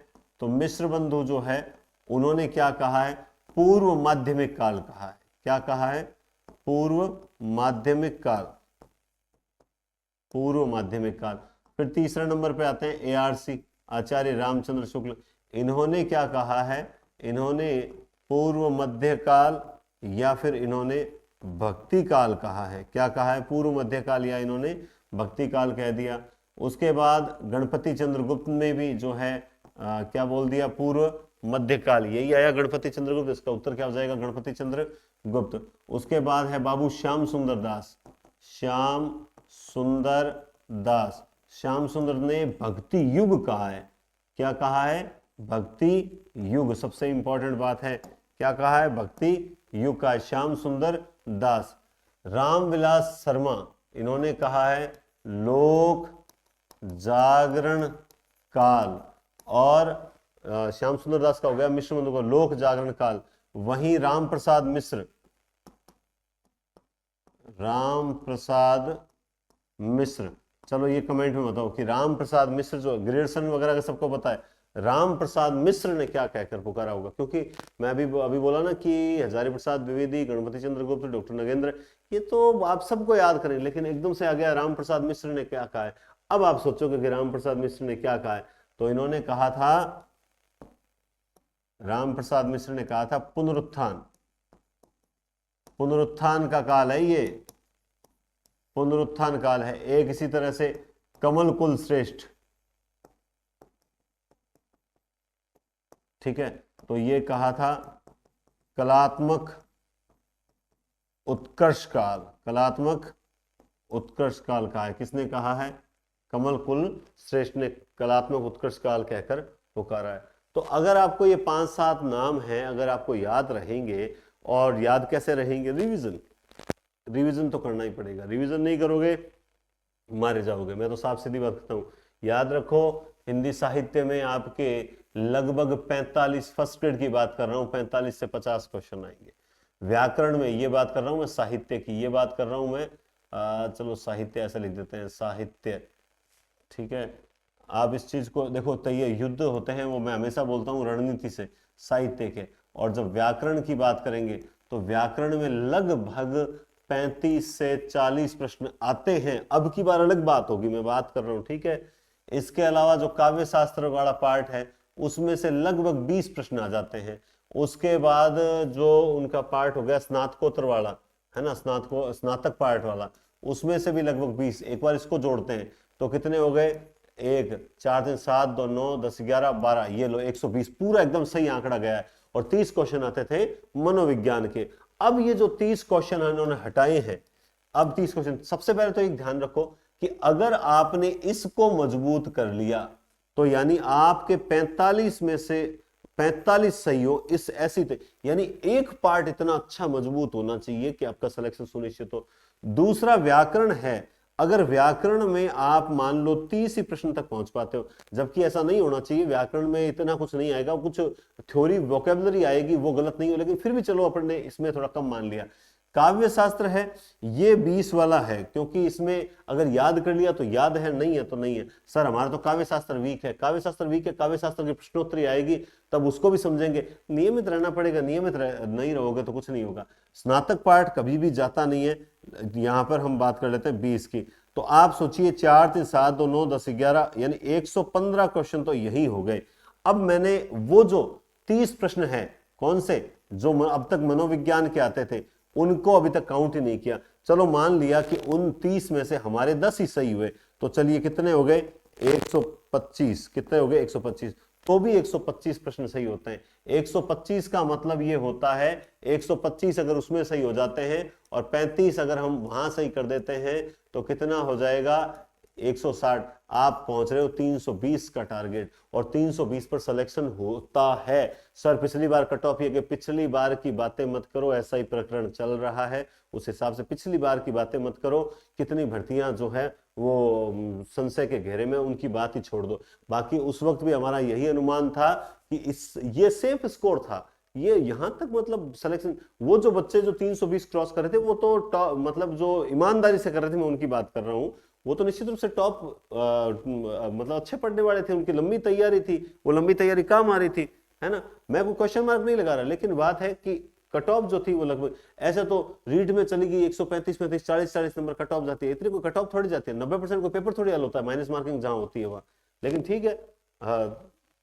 तो मिश्र बंधु जो है उन्होंने क्या कहा है? पूर्व माध्यमिक काल कहा है। क्या कहा है? पूर्व माध्यमिक काल, पूर्व माध्यमिक काल। फिर तीसरे नंबर पे आते हैं ARC, आचार्य रामचंद्र शुक्ल। इन्होंने क्या कहा है? इन्होंने पूर्व मध्य काल या फिर इन्होंने भक्ति काल कहा है। क्या कहा है? पूर्व मध्य काल या इन्होंने भक्ति काल कह दिया। उसके बाद गणपति चंद्रगुप्त ने भी जो है क्या बोल दिया? पूर्व मध्य काल। यही आया गणपति चंद्रगुप्त, इसका उत्तर क्या हो जाएगा? गणपति चंद्रगुप्त। उसके बाद है बाबू श्याम सुंदर दास। श्याम सुंदर दास, श्याम सुंदर ने भक्ति युग कहा है। क्या कहा है? भक्ति युग, सबसे इंपॉर्टेंट बात है। क्या कहा है? भक्ति युग का श्याम सुंदर दास। रामविलास शर्मा, इन्होंने कहा है लोक जागरण काल। और श्याम सुंदर दास का हो गया, मिश्र बंधु का लोक जागरण काल। वहीं राम प्रसाद मिश्र, राम प्रसाद मिश्र, चलो ये कमेंट में बताओ कि राम प्रसाद मिश्र जो ग्रेडसन वगैरह का सबको पता है, राम प्रसाद मिश्र ने क्या कहकर पुकारा होगा? क्योंकि मैं अभी बोला ना कि हजारी प्रसाद द्विवेदी, गणपति चंद्रगुप्त, डॉक्टर नगेंद्र, ये तो आप सबको याद करें, लेकिन एकदम से आ गया राम प्रसाद मिश्र ने क्या कहा है। अब आप सोचोगे कि राम प्रसाद मिश्र ने क्या कहा है, तो इन्होंने कहा था, राम प्रसाद मिश्र ने कहा था पुनरुत्थान, पुनरुत्थान का काल है ये, पुनरुत्थान काल है। एक इसी तरह से कमल कुल श्रेष्ठ, ठीक है, तो ये कहा था कलात्मक उत्कर्ष काल, कलात्मक उत्कर्ष काल कहा है। किसने कहा है? कमल कुल श्रेष्ठ ने कलात्मक उत्कर्ष काल कहकर पुकारा है। तो अगर आपको ये 5-7 नाम हैं, अगर आपको याद रहेंगे, और याद कैसे रहेंगे? रिवीजन तो करना ही पड़ेगा। रिवीजन नहीं करोगे मारे जाओगे। मैं तो साफ सीधी बात करता हूँ, याद रखो हिंदी साहित्य में आपके लगभग 45, फर्स्ट ग्रेड की बात कर रहा हूँ, 45 से 50 क्वेश्चन आएंगे। व्याकरण में ये बात कर रहा हूँ मैं, साहित्य की ये बात कर रहा हूँ मैं, चलो साहित्य ऐसे लिख देते हैं, साहित्य, ठीक है। आप इस चीज को देखो, तो ये युद्ध होते हैं वो मैं हमेशा बोलता हूँ रणनीति से, साहित्य के। और जब व्याकरण की बात करेंगे तो व्याकरण में लगभग 35 से 40 प्रश्न आते हैं। अब की बार अलग बात होगी, मैं बात कर रहा हूं, ठीक है। इसके अलावा जो काव्य शास्त्र वाला पार्ट है उसमें से लगभग 20 प्रश्न आ जाते हैं। उसके बाद जो उनका पार्ट हो गया स्नातकोत्तर वाला, है ना, स्नातक पार्ट वाला, उसमें से भी लगभग 20। एक बार इसको जोड़ते हैं तो कितने हो गए, 1 4 3 7 2 9 10 11 12, ये लो 120, पूरा एकदम सही आंकड़ा गया है। और 30 क्वेश्चन आते थे मनोविज्ञान के। अब ये जो 30 क्वेश्चन इन्होंने हटाए हैं, अब 30 क्वेश्चन, सबसे पहले तो एक ध्यान रखो कि अगर आपने इसको मजबूत कर लिया तो यानी आपके 45 में से 45 सही हो, इस ऐसी यानी एक पार्ट इतना अच्छा मजबूत होना चाहिए कि आपका सिलेक्शन सुनिश्चित हो। दूसरा व्याकरण है, अगर व्याकरण में आप मान लो 30 ही प्रश्न तक पहुंच पाते हो, जबकि ऐसा नहीं होना चाहिए। व्याकरण में इतना कुछ नहीं आएगा, कुछ थ्योरी वोकेबलरी आएगी, वो गलत नहीं हो, लेकिन फिर भी चलो अपन ने इसमें थोड़ा कम मान लिया। काव्य शास्त्र है, ये 20 वाला है, क्योंकि इसमें अगर याद कर लिया तो याद है, नहीं है तो नहीं है। सर हमारा तो काव्य शास्त्र वीक है, काव्य शास्त्र वीक है, काव्य शास्त्र की प्रश्नोत्तरी आएगी तब उसको भी समझेंगे। नियमित रहना पड़ेगा, नियमित नहीं रहोगे तो कुछ नहीं होगा। स्नातक पाठ कभी भी जाता नहीं है। यहां पर हम बात कर लेते हैं 20 की, तो आप सोचिए 4 3 7 2 9 10 11, यानी 115 क्वेश्चन तो यही हो गए। अब मैंने वो जो 30 प्रश्न है, कौन से, जो अब तक मनोविज्ञान के आते थे, उनको अभी तक काउंट ही नहीं किया। चलो मान लिया कि उन 30 में से हमारे 10 ही सही हुए, तो चलिए कितने हो गए, 125। कितने हो गए, 125। तो भी 125 प्रश्न सही होते हैं। 125 का मतलब ये होता है, 125 अगर उसमें सही हो जाते हैं और 35 अगर हम वहां सही कर देते हैं तो कितना हो जाएगा, 160। आप पहुंच रहे हो 320 का टारगेट, और 320 पर सिलेक्शन होता है। सर पिछली बार कट ऑफ, ये कि पिछली बार की बातें मत करो, ऐसा ही प्रकरण चल रहा है, उस हिसाब से पिछली बार की बातें मत करो। कितनी भर्तियां जो है वो संशय के घेरे में, उनकी बात ही छोड़ दो। बाकी उस वक्त भी हमारा यही अनुमान था कि ये सेफ स्कोर था, ये यहां तक मतलब सिलेक्शन। वो जो बच्चे जो 320 क्रॉस कर रहे थे, वो तो मतलब जो ईमानदारी से कर रहे थे, मैं उनकी बात कर रहा हूं, वो तो निश्चित रूप से टॉप मतलब अच्छे पढ़ने वाले थे, उनकी लंबी तैयारी थी, वो लंबी तैयारी काम आ रही थी, है ना। मैं कोई क्वेश्चन मार्क नहीं लगा रहा, लेकिन बात है कि कट ऑफ जो थी वो लगभग, ऐसे तो रीड में चली गई 135 35 40 नंबर कट ऑफ जाती है। इतनी कोई कट ऑफ थोड़ी जाती है, 90% को पेपर थोड़ी हल होता है, माइनस मार्किंग जहां होती है वहां। लेकिन ठीक है,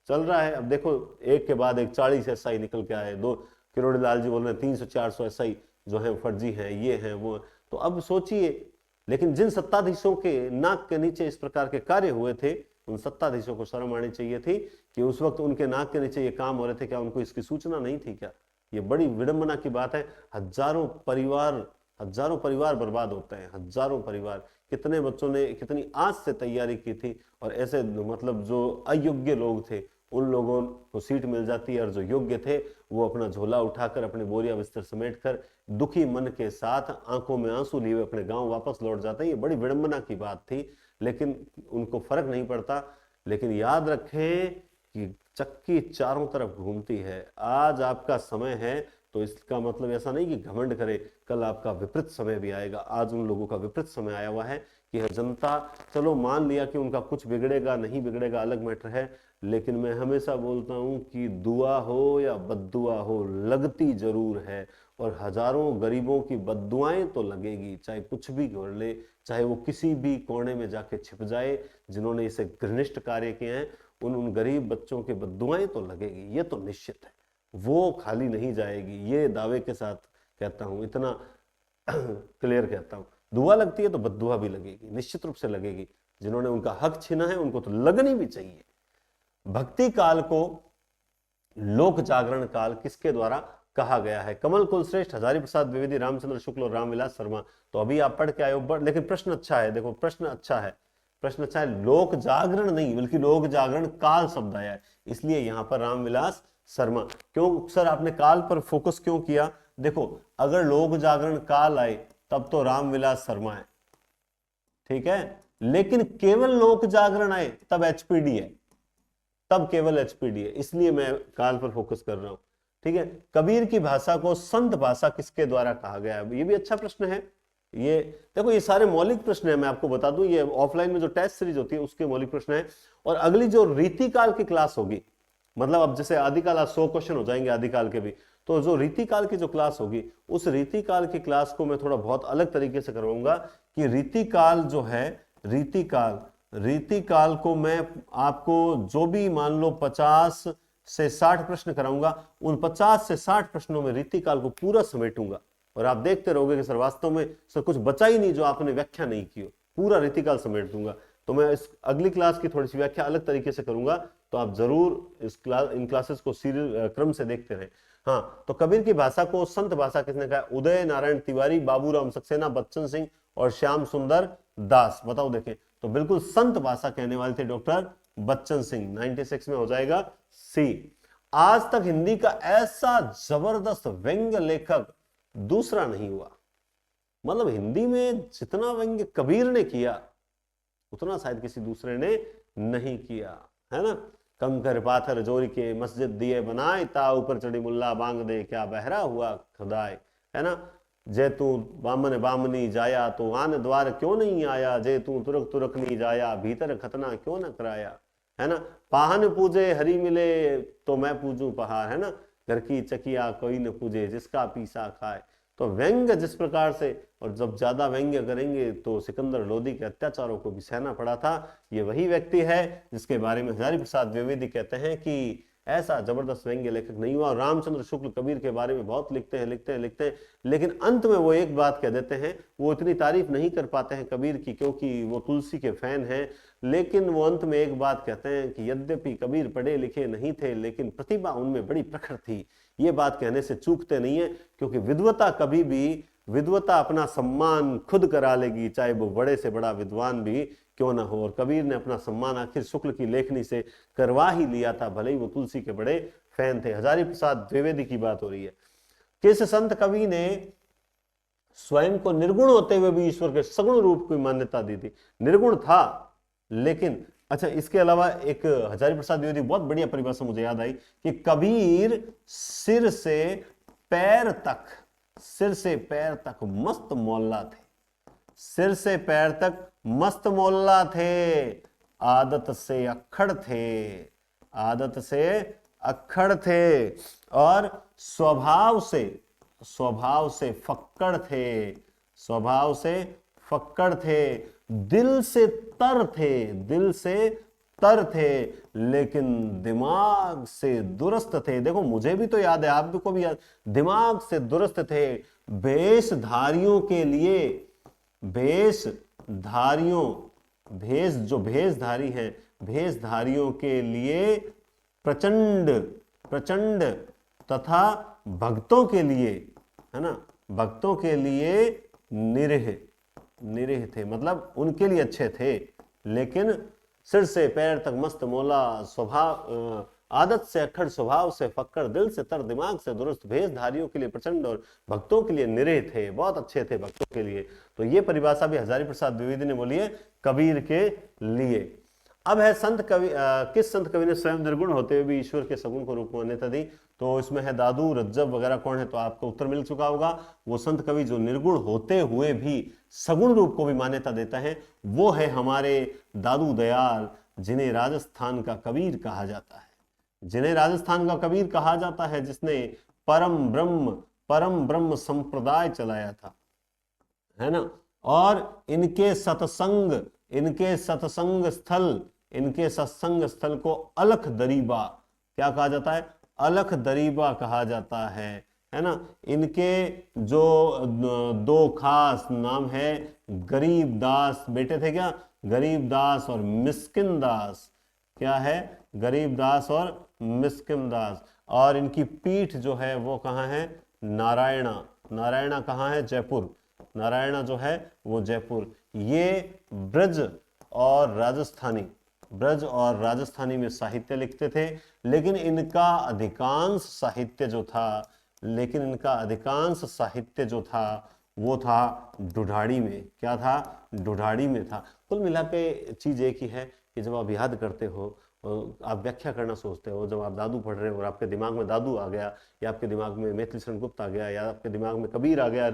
चल रहा है। अब देखो एक के बाद एक 40 SI निकल के आए। 2 किरोड़ी लाल जी बोल रहे हैं 300-400 SI जो है फर्जी है, ये है वो। तो अब सोचिए, लेकिन जिन सत्ताधीशों के नाक के नीचे इस प्रकार के कार्य हुए थे, उन सत्ताधीशों को शर्म आनी चाहिए थी कि उस वक्त उनके नाक के नीचे ये काम हो रहे थे, क्या उनको इसकी सूचना नहीं थी क्या? ये बड़ी विडंबना की बात है। हजारों परिवार बर्बाद होते हैं, हजारों परिवार। कितने बच्चों ने कितनी आस से तैयारी की थी, और ऐसे मतलब जो अयोग्य लोग थे उन लोगों को सीट मिल जाती है, और जो योग्य थे वो अपना झोला उठाकर, अपने बोरिया बिस्तर समेटकर, दुखी मन के साथ, आंखों में आंसू लिए हुए अपने गांव वापस लौट जाते हैं। ये बड़ी विडंबना की बात थी, लेकिन उनको फर्क नहीं पड़ता। लेकिन याद रखें कि चक्की चारों तरफ घूमती है। आज आपका समय है तो इसका मतलब ऐसा नहीं कि घमंड करे, कल आपका विपरीत समय भी आएगा। आज उन लोगों का विपरीत समय आया हुआ है कि जनता, चलो मान लिया कि उनका कुछ बिगड़ेगा नहीं बिगड़ेगा अलग मैटर है, लेकिन मैं हमेशा बोलता हूं कि दुआ हो या बद्दुआ हो, लगती जरूर है। और हजारों गरीबों की बद्दुआएं तो लगेगी, चाहे कुछ भी कर ले, चाहे वो किसी भी कोने में जाके छिप जाए। जिन्होंने इसे घृणिष्ट कार्य किए हैं, उन गरीब बच्चों के बद्दुआएं तो लगेगी, ये तो निश्चित है, वो खाली नहीं जाएगी। ये दावे के साथ कहता हूं, इतना क्लियर कहता हूं। दुआ लगती है तो बद्दुआ भी लगेगी, निश्चित रूप से लगेगी। जिन्होंने उनका हक छीना है उनको तो लगनी भी चाहिए। भक्ति काल को लोक जागरण काल किसके द्वारा कहा गया है? कमल कुलश्रेष्ठ, हजारी प्रसाद द्विवेदी, रामचंद्र शुक्ल और रामविलास शर्मा। तो अभी आप पढ़ के आए हो, लेकिन प्रश्न अच्छा है। देखो प्रश्न अच्छा है, प्रश्न अच्छा है। लोक जागरण नहीं बल्कि लोक जागरण काल शब्द आया है, इसलिए यहां पर रामविलास शर्मा। क्यों सर आपने काल पर फोकस क्यों किया? देखो अगर लोक जागरण काल आए तब तो रामविलास शर्मा है, ठीक है, लेकिन केवल लोक जागरण आए तब HPD है, तब केवल HPD है, इसलिए मैं काल पर फोकस कर रहा हूं, ठीक है। कबीर की भाषा को संत भाषा किसके द्वारा कहा गया है? ये भी अच्छा प्रश्न है। ये देखो ये सारे मौलिक प्रश्न है, मैं आपको बता दूं, ये ऑफलाइन में जो टेस्ट सीरीज होती है उसके मौलिक प्रश्न है। और अगली जो रीतिकाल की क्लास होगी, मतलब अब जैसे आदिकाल, आज 100 क्वेश्चन हो जाएंगे आदिकाल के भी, तो जो रीतिकाल की जो क्लास होगी उस रीतिकाल की क्लास को मैं थोड़ा बहुत अलग तरीके से करवाऊंगा कि रीतिकाल जो है, रीतिकाल को मैं आपको जो भी मान लो 50 से 60 प्रश्न कराऊंगा, उन 50 से 60 प्रश्नों में रीतिकाल को पूरा समेटूंगा और आप देखते रहोगे कि सर वास्तव में सर कुछ बचा ही नहीं जो आपने व्याख्या नहीं की हो, पूरा रीतिकाल समेट दूंगा। तो मैं इस अगली क्लास की थोड़ी सी व्याख्या अलग तरीके से करूंगा, तो आप जरूर इन क्लासेस को सीरियल क्रम से देखते रहें। हाँ, तो कबीर की भाषा को संत भाषा किसने कहा? उदय नारायण तिवारी, बाबूराम सक्सेना, बच्चन सिंह और श्याम सुंदर दास। बताओ देखें, तो बिल्कुल संत भाषा कहने वाले थे डॉक्टर बच्चन सिंह। 96 में हो जाएगा सी। आज तक हिंदी का ऐसा जबरदस्त व्यंग्य लेखक दूसरा नहीं हुआ। मतलब हिंदी में जितना व्यंग्य कबीर ने किया उतना शायद किसी दूसरे ने नहीं किया, है ना। कंकर पाथर जोड़ के मस्जिद दिए बनाए, ता ऊपर चढ़ी मुल्ला बांग दे, क्या बहरा हुआ खुदाए, है ना। जे तू बामन बामनी जाया, तो आन द्वार क्यों नहीं आया, जे तू तुरक तुरक नहीं जाया, भीतर खतना क्यों न कराया, है ना। पाहन पूजे हरि मिले, तो मैं पूजूं पहाड़, है ना। घर की चकिया कोई न पूजे, जिसका पीसा खाए। तो व्यंग्य जिस प्रकार से, और जब ज्यादा व्यंग्य करेंगे तो सिकंदर लोदी के अत्याचारों को भी सहना पड़ा था। ये वही व्यक्ति है जिसके बारे में हजारी प्रसाद द्विवेदी कहते हैं कि ऐसा जबरदस्त व्यंग्य लेखक नहीं हुआ। रामचंद्र शुक्ल कबीर के बारे में बहुत लिखते हैं, लेकिन अंत में वो एक बात कह देते हैं, वो इतनी तारीफ नहीं कर पाते हैं कबीर की क्योंकि वो तुलसी के फैन हैं, लेकिन वो अंत में एक बात कहते हैं कि यद्यपि कबीर पढ़े लिखे नहीं थे, लेकिन प्रतिभा उनमें बड़ी प्रखर थी। ये बात कहने से चूकते नहीं है, क्योंकि विद्वता कभी भी, विद्वता अपना सम्मान खुद करा लेगी, चाहे वो बड़े से बड़ा विद्वान भी क्यों ना हो। और कबीर ने अपना सम्मान आखिर शुक्ल की लेखनी से करवा ही लिया था, भले ही वो तुलसी के बड़े फैन थे। हजारी प्रसाद द्विवेदी की बात हो रही है। किस संत कवि ने स्वयं को निर्गुण होते हुए भी ईश्वर के सगुण रूप की मान्यता दी थी? निर्गुण था लेकिन, अच्छा इसके अलावा एक हजारी प्रसाद द्विवेदी बहुत बढ़िया परिभाषा मुझे याद आई कि कबीर सिर से पैर तक मस्त मौला थे। सिर से पैर तक मस्त मौला थे, आदत से अक्खड़ थे, और स्वभाव से फक्कड़ थे, दिल से तर थे, लेकिन दिमाग से दुरुस्त थे। देखो मुझे भी तो याद है, आपको भी याद, दिमाग से दुरुस्त थे। भेषधारियों के लिए, भेषधारियों के लिए प्रचंड तथा भक्तों के लिए, है ना, भक्तों के लिए निरीह थे। मतलब उनके लिए अच्छे थे, लेकिन सिर से पैर तक मस्त मौला, स्वभाव आदत से अक्खड़, स्वभाव से फक्कड़, दिल से तर, दिमाग से दुरुस्त, भेषधारियों के लिए प्रचंड और भक्तों के लिए निरीह थे। बहुत अच्छे थे भक्तों के लिए। तो ये परिभाषा भी हजारी प्रसाद द्विवेदी ने बोली है कबीर के लिए। अब है संत कवि, किस संत कवि ने स्वयं निर्गुण होते हुए भी ईश्वर के सगुण को रूप मान्यता दी? तो इसमें है दादू, रज्जब वगैरह कौन है? तो आपको उत्तर मिल चुका होगा। वो संत कवि जो निर्गुण होते हुए भी सगुण रूप को भी मान्यता देता है, वो है हमारे दादू दयाल, जिन्हें राजस्थान का कबीर कहा जाता है। जिसने परम ब्रह्म संप्रदाय चलाया था, है ना। और इनके सत्संग स्थल को अलख दरीबा क्या कहा जाता है? अलख दरीबा कहा जाता है ना। इनके जो दो खास नाम है, गरीब दास बेटे थे क्या? गरीब दास और मिस्किन दास। क्या है? गरीब दास और मिस्किन दास। और इनकी पीठ जो है वो कहाँ है? नारायणा कहाँ है? जयपुर। नारायणा जो है वो जयपुर। ये ब्रज और राजस्थानी में साहित्य लिखते थे, लेकिन इनका अधिकांश साहित्य जो था वो था ढूढ़ाड़ी में। क्या था? ढूढ़ाड़ी में था। कुल मिला के चीज एक ही है कि जब आप याद करते हो, आप व्याख्या करना सोचते हो, जब आप दादू पढ़ रहे हो और आपके दिमाग में दादू आ गया, या आपके दिमाग में मैथिली शरण गुप्त आ गया, या आपके दिमाग में कबीर आ गया,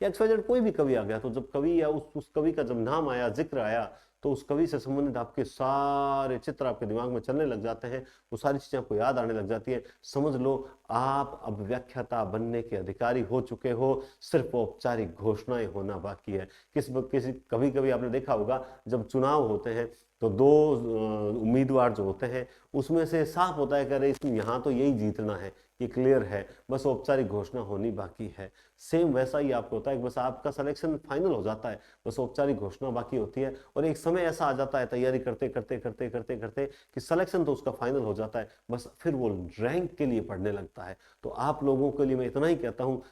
या कोई भी कवि आ गया, तो जब कवि या उस कवि का जब नाम आया, जिक्र आया, तो उस कवि से संबंधित आपके सारे चित्र आपके दिमाग में चलने लग जाते हैं, वो सारी चीजें आपको याद आने लग जाती है। समझ लो आप अब व्याख्याता बनने के अधिकारी हो चुके हो, सिर्फ औपचारिक घोषणाएं होना बाकी है। किसी कभी कभी आपने देखा होगा जब चुनाव होते हैं तो दो उम्मीदवार जो होते हैं उसमें से साफ होता है कि अरे यहाँ तो यही जीतना है, ये क्लियर है, बस औपचारिक घोषणा होनी बाकी है। सेम वैसा ही आपको होता है कि बस आपका सिलेक्शन फाइनल हो जाता है, बस औपचारिक घोषणा बाकी होती है। और एक समय ऐसा आ जाता है तैयारी करते करते करते करते करते कि सिलेक्शन तो उसका फाइनल हो जाता है, बस फिर वो रैंक के लिए पढ़ने लगता है। तो आप लोगों के लिए मैं इतना ही कहता हूँ,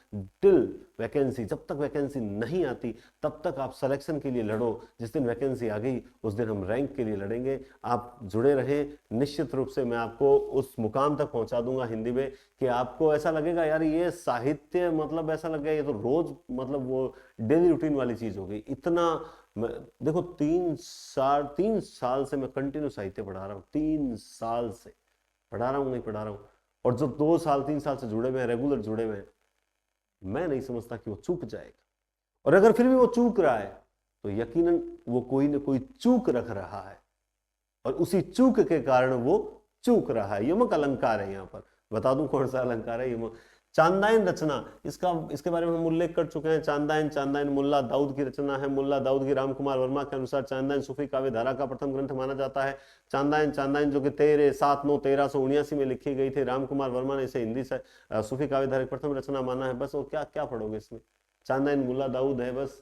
टिल वैकेंसी, जब तक वैकेंसी नहीं आती तब तक आप सिलेक्शन के लिए लड़ो। जिस दिन वैकेंसी आ गई उस दिन हम रैंक के लिए लड़ेंगे। आप जुड़े रहें, निश्चित रूप से मैं आपको उस मुकाम तक पहुंचा दूंगा हिंदी में कि आपको ऐसा लगेगा यार ये साहित्य, मतलब ऐसा लगेगा ये तो रोज, मतलब वो डेली रूटीन वाली चीज हो गई। इतना देखो 3 साल से मैं कंटिन्यू साहित्य पढ़ा रहा हूँ, 3 साल से पढ़ा रहा हूँ, नहीं पढ़ा रहा हूँ। और जो 2 साल 3 साल से जुड़े हुए हैं, रेगुलर जुड़े हुए हैं, मैं नहीं समझता कि वो चूक जाएगा। और अगर फिर भी वो चूक रहा है तो यकीनन वो कोई ना कोई चूक रख रहा है, और उसी चूक के कारण वो चूक रहा है। यमक अलंकार है, यहाँ पर बता दूं कौन सा अलंकार है। यमक चांदायन रचना, इसके बारे में हम उल्लेख कर चुके हैं। चांदायन मुल्ला दाऊद की रचना है। मुल्ला दाऊद की रामकुमार वर्मा के अनुसार चांदायन सूफी काव्य धारा का प्रथम ग्रंथ माना जाता है। चांदायन जो कि 1379 में लिखी गई थी। रामकुमार वर्मा ने इसे हिंदी से सूफी काव्य धारा की प्रथम रचना माना है। बस और क्या क्या पढ़ोगे इसमें, चांदायन मुल्ला दाऊद है बस,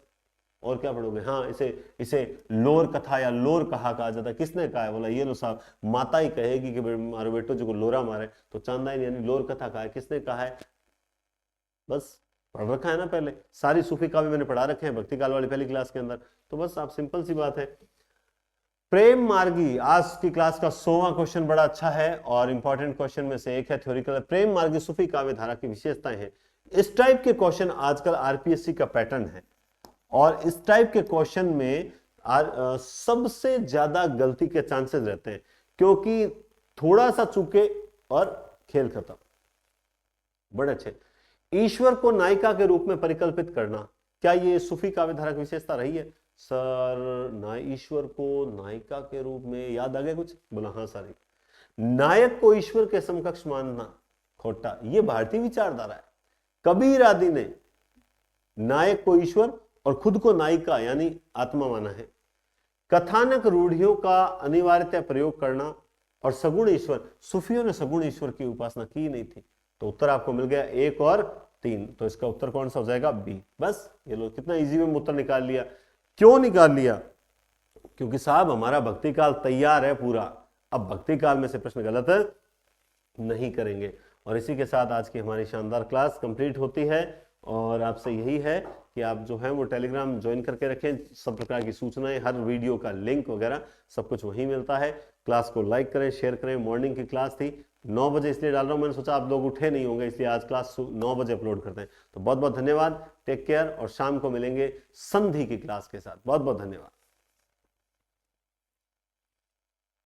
और क्या पढ़ोगे। हाँ, इसे लोर कथा या लोर कहा जाता है। किसने कहा है, बोला ये लो साहब, माता ही कहेगी कि मारो बेटो जो को लोरा मारे, तो चांदायन यानी लोर कथा कहा है। किसने कहा है, बस पढ़ रखा है ना, पहले सारी सूफी काव्य मैंने पढ़ा रखे हैं भक्ति काल वाली पहली क्लास के अंदर। तो बस आप, सिंपल सी बात है। प्रेम मार्गी, आज की क्लास का 100वां क्वेश्चन बड़ा अच्छा है और इंपॉर्टेंट क्वेश्चन में से एक है, थ्योरिकल। प्रेम मार्गी सूफी काव्य धारा की विशेषताएं हैं। इस टाइप के क्वेश्चन आजकल आरपीएससी का पैटर्न है, और इस टाइप के क्वेश्चन में सबसे ज्यादा गलती के चांसेस रहते हैं, क्योंकि थोड़ा सा चूके और खेल खत्म। बड़े अच्छे। ईश्वर को नायिका के रूप में परिकल्पित करना, क्या ये सूफी काव्य धारा की विशेषता रही है? सर ईश्वर को नायिका के रूप में याद आ गया कुछ? बोला हाँ सर। नायक को ईश्वर के समकक्ष मानना खोटा, ये भारतीय विचारधारा है। कबीर आदि ने नायक को ईश्वर और खुद को नायिका यानी आत्मा माना है। कथानक रूढ़ियों का अनिवार्यतः प्रयोग करना और सगुण ईश्वर, सूफियों ने सगुण ईश्वर की उपासना की नहीं थी। तो उत्तर आपको मिल गया 1 और 3, तो इसका उत्तर कौन सा हो जाएगा? बी। बस ये लो, कितना इजी में उत्तर निकाल लिया। क्यों निकाल लिया? क्योंकि साहब हमारा भक्ति काल तैयार है पूरा, अब भक्ति काल में से प्रश्न गलत नहीं करेंगे। और इसी के साथ आज की हमारी शानदार क्लास कंप्लीट होती है, और आपसे यही है कि आप जो है वो टेलीग्राम ज्वाइन करके रखें। सब प्रकार की सूचनाएं, हर वीडियो का लिंक वगैरह सब कुछ वहीं मिलता है। क्लास को लाइक करें, शेयर करें। मॉर्निंग की क्लास थी 9 बजे इसलिए डाल रहा हूं, मैंने सोचा आप लोग उठे नहीं होंगे, इसलिए आज क्लास 9 बजे अपलोड करते हैं। तो बहुत बहुत धन्यवाद, टेक केयर, और शाम को मिलेंगे संधि की क्लास के साथ। बहुत बहुत धन्यवाद।